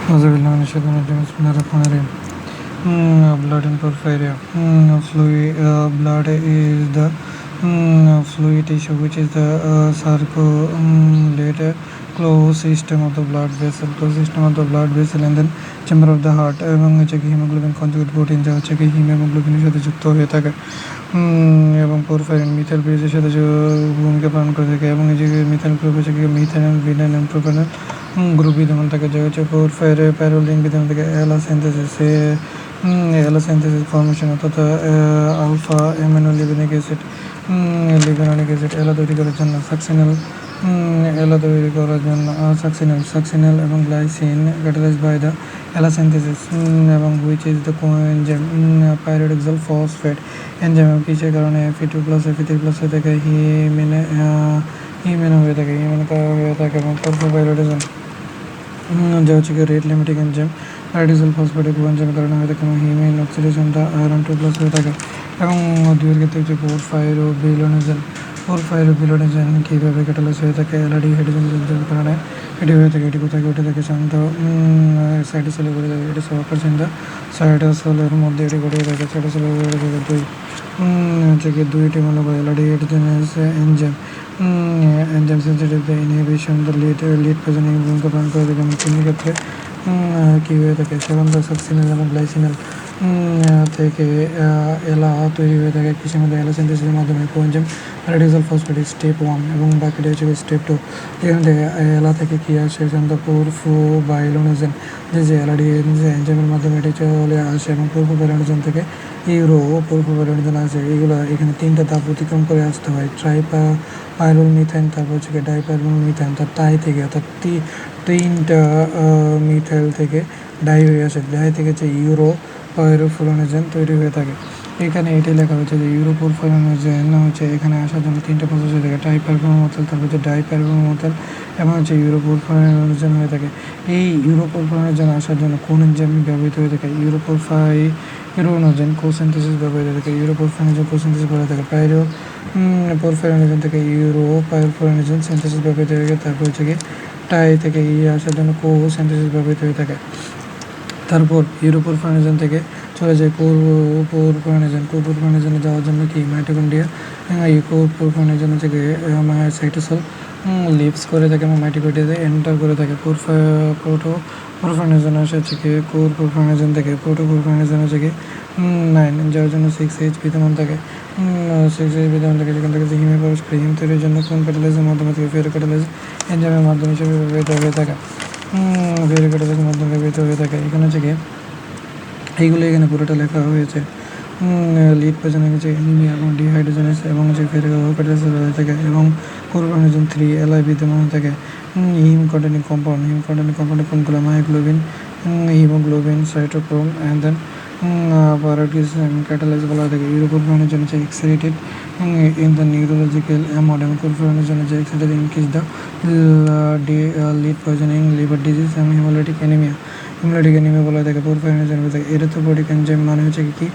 Blood and porphyria. Blood is the fluid tissue which is the circulate closed system of the blood vessel, and then chamber of the heart এবং হচ্ছে কি haemoglobin conjugate protein যা হচ্ছে কি হিমোগ্লোবিনের সাথে যুক্ত হয়ে থাকে এবং পোরফাইরিন মিথাইল ব্রিজের সাথে ভূমিকা পালন করে থাকে এবং এই যে মিথাইল গ্রুপ হচ্ছে কি মিথাইল ভিনাইল এবং প্রোপানল গ্রুপ বিদ্যমান থাকে যা হচ্ছে প্যারোলিন বিদ্যমান থাকে এলাসেন্থেসিস ফর্মেশন অর্থাৎ আলফা অ্যামিনোলিপিনিক অ্যাসিড এলা তৈরি করার জন্য সাকসিনাল এবং গ্লাইসিন ক্যাটালাইজড বাই দ্য এলাসেন্থেসিস এবং which is the coenzyme pyridoxal phosphate enzyme কিসের কারণে Fe2+Fe3+ হয়ে থাকে হিমেনো হয়ে থাকে এবং ফসফোপাইরিডোজেন যা হচ্ছে কি রেট লিমিটিং এনজাইম রাইডিসল ফসফেট কোএনজাইমের কারণে হয়ে থাকে এবং হিমেন অক্সিডেশনটা আয়রন 2+ হয়ে থাকে এবং দুইয়ের ক্ষেত্রে হচ্ছে পোরফাইরোবিলোনিজেন কীভাবে ক্যাটালাইজ হয়ে থাকে এলআডি হাইড্রোজেন কারণে এটি হয়ে থাকে। এটি কোথায় ঘটে থাকে শান্ত সাইটোসেলে ঘটে থাকে। এটি সবার চিন্তা সাইটোসেলের মধ্যে এটি ঘটে থাকে। সাইটোসেলে ঘটে থাকে হচ্ছে কি দুইটি মূলক এলআডি hydrogenase enzyme sensitive inhibition the lead poisoning ভূমিকা পালন করে থাকে এবং তিনটি ক্ষেত্রে কী হয়ে থাকে সাধারণত সাকসিনাল এবং গ্লাইসিনাল থেকে এলা তৈরি হয়ে থাকে কৃষির মধ্যে এলাসেন্থেসিসের মাধ্যমে কোএনজাইম রাইডিসল ফসফেট স্টেপ 1 এবং বাকিটা হচ্ছে স্টেপ 2। এখান থেকে এলা থেকে কী আসে সাধারণত পোরফোবাইলোনোজেন যে এলআডি এনজাইমের মাধ্যমে এটি চলে আসে এবং পোরফোবাইলোনোজেন থেকে পোরফোবাইলোনোজেন আসে। এগুলো এখানে তিনটা ধাপ অতিক্রম করে আসতে হয় ট্রাইপাইরুল মিথাইন, তারপর হচ্ছে ডাইপাইরুল মিথাইন, তার টাই থেকে অর্থাৎ তিনটা মিথাইল থেকে ডাই হয়ে আসে। ডাই থেকে হচ্ছে ইউরোপাইরোফ্লোনোজেন তৈরি হয়ে থাকে। এখানে এটি লেখা হচ্ছে যে ইউরোপোরফ্লোনোজেন হচ্ছে এখানে আসার জন্য তিনটা প্রসেস হয়ে থাকে ট্রাইপাইরোমোথাল, তারপর হচ্ছে ডাইপাইরোমোথাল এবং হচ্ছে ইউরোপোরফ্লোনোজেন হয়ে থাকে। এই ইউরোপোরফ্লোনোজেন আসার জন্য কোন এনজাইম ব্যবহৃত হয়ে থাকে? ইউরোপোরফাইরোনোজেন কোসিনথেসিস ব্যবহৃত হয়ে থাকে। ইউরোপোরফ্লোনোজেন কোসিনথেসিস ব্যবহৃত থাকে। পোরফাইরিনোজেন থেকে ইউরোপাইরোফ্লোনোজেন সিনথেসিস ব্যবহৃত হয়ে থাকে। তারপর হচ্ছে কি টাই থেকে আসার জন্য সিনথেসিস ব্যবহৃত হয়ে থাকে। তারপর ইউরোপোরফ্লোনোজেন থেকে চলে যায় পোরফাইরিনোজেনে যাওয়ার জন্য কি মাইটোকন্ড্রিয়া এই পোরফাইরিনোজেন থেকে সাইটোসল লিভস করে থাকে এবং মাইটোকন্ড্রিয়াতে এন্টার করে থাকে। পোরফাইরিনোজেন আসে হচ্ছে কি পোরফাইরিনোজেন থেকে প্রোটোপোরফাইরিনোজেন হচ্ছে কি 9 যার জন্য 6H বিদ্যমান থাকে। 6H বিদ্যমান থাকে সেখান থেকে হিমে প্রবেশ করে হিম তৈরির জন্য কোন ক্যাটালাইজের মাধ্যমে থেকে ফেরো ক্যাটালাইজ এনজাইমের মাধ্যমে হিসেবে ব্যবহৃত হয়ে থাকে। ফেরো ক্যাটালাইজের মাধ্যমে ব্যবহৃত হয়ে থাকে। এখানে হচ্ছে কি এইগুলো এখানে পুরোটা লেখা হয়েছে। লিড পজিশনিং হচ্ছে অ্যানিমিয়া এবং ডিহাইড্রোজেনেস এবং হচ্ছে ফেরো ক্যাটালাইজ হয়ে থাকে এবং পোরফাইরিনোজেন 3 এলাই বিদ্যমান থাকে। হিম কন্টেনিং কম্পাউন্ড কোনগুলো? Myoglobin, haemoglobin, cytochrome and then প্যারাডিজম ক্যাটালাইজ বলা থাকে। ইউরোপোরফ্লোনোজেন হচ্ছে excited in the neurological mode এবং পোরফাইরিনোজেন হচ্ছে excited increase the lead poisoning liver disease এবং হিমোলাইটিক অ্যানিমিয়া বলা থাকে। পোরফাইরিনোজেন বলা থাকে এরিথ্রোপয়েটিক এনজাইম মানে হচ্ছে কি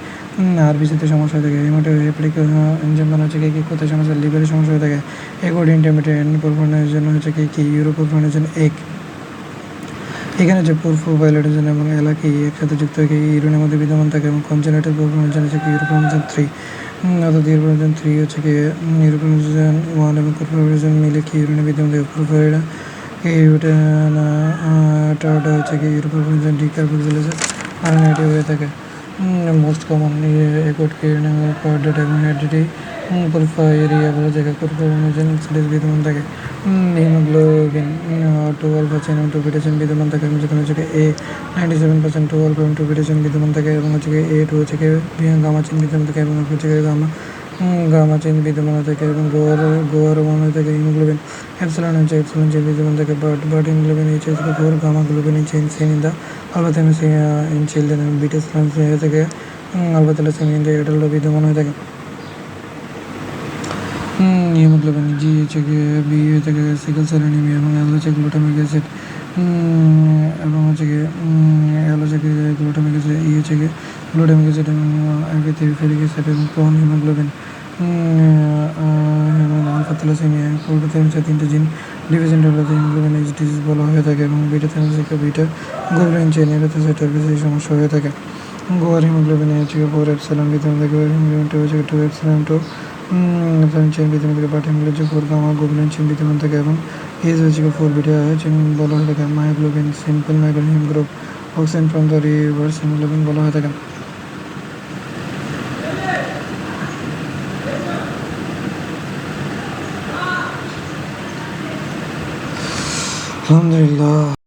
আরবিসিতে সমস্যা হয়ে থাকে। হেপাটিক এনজাইম মানে হচ্ছে কি কোথায় সমস্যা? লিভারের সমস্যা হয়ে থাকে। একোডি ইন্টারমিডিয়েট পোরফাইরিনোজেন হচ্ছে কি ইউরোপোরফাইরিনোজেন এক। এখানে যে পোরফোবাইলোনোজেন এবং এলাকি একসাথে যুক্ত হয়ে ইউরিনের মধ্যে বিদ্যমান থাকে এবং কনজেনিটাল পোরফাইরিনোজেন হচ্ছে কি ইউরোপোরফাইরিনোজেন 3 অর্থাৎ ইউরোপোরফাইরিনোজেন 3 হচ্ছে কি ইউরোপোরফাইরিনোজেন 1 এবং পোরফাইরিনোজেন মিলে কি ইউরিনে বিদ্যমান থাকে। পোরফাইরিন টাওয়াটা হচ্ছে কি ইউরোপোরফাইরিনোজেন ডিকার্বক্সিলেজ আর এটি হয়ে থাকে। মোস্ট কমন একট কার্ডেট এবং হেডিটি পোরফাইরিয়া বলা যায়। পোরফাইরিনোজেন অক্সিডেজ বিদ্যমান থাকে। হিমোগ্লোবিন 2 আলফা চেন এবং 2 বিটা চেন বিদ্যমান থাকে এবং যেখানে হচ্ছে A 97% 2 আলফা এবং 2 বিটা চেন বিদ্যমান থাকে এবং হচ্ছে A2 হচ্ছে গামা চেন বিদ্যমান থাকে এবং হচ্ছে গামা চেন বিদ্যমান থাকে এবং গোয়ার মনে থেকে হিমোগ্লোবিন এপসিলন চেন বিদ্যমান থাকে বাট হিমোগ্লোবিন হচ্ছে 4 gamma globin chain in the alpha thalassemia in children এবং বিটা থ্যালাসেমিয়া থেকে alpha thalassemia in the adult বিদ্যমান হয়ে থাকে। হিমোগ্লোবিন জি হচ্ছে বি থেকে সিকেল সেল অ্যানিমিয়া এবং এল হচ্ছে গ্লুটামিক অ্যাসিড এবং হচ্ছে এল হচ্ছে গ্লুটামিক অ্যাসিড ই হচ্ছে গ্লুটামিক অ্যাসিড এবং ফেরিক অ্যাসিড এবং প্রন হিমোগ্লোবিন আলফা থ্যালাসেমিয়া প্রোটোথ্যালামিয়া তিনটে জিন ডিভিশনটা হলো হিমোগ্লোবিন এইচ ডিজিজ বলা হয়ে থাকে এবং beta thalassaemia beta globin chain এরোথোসাইটের বেশি সমস্যা হয়ে থাকে। গোয়ার হিমোগ্লোবিন হচ্ছে 4 এপসিলন ভিটামিন থেকে গোয়ার হিমোগ্লোবিন হচ্ছে 2 এপসিলন 2 চেইন ভিটামিন থেকে বাট হিমোগ্লোবিন হচ্ছে 4 গামা গ্লোবিন চেইন ভিটামিন থেকে এবং এইচ হচ্ছে 4 বিটা চেইন বলা হয়ে থাকে। Myoglobin simple myoglobin heme group oxygen from the reverse hemoglobin বলা হয়ে থাকে। আলহামদুলিল্লাহ।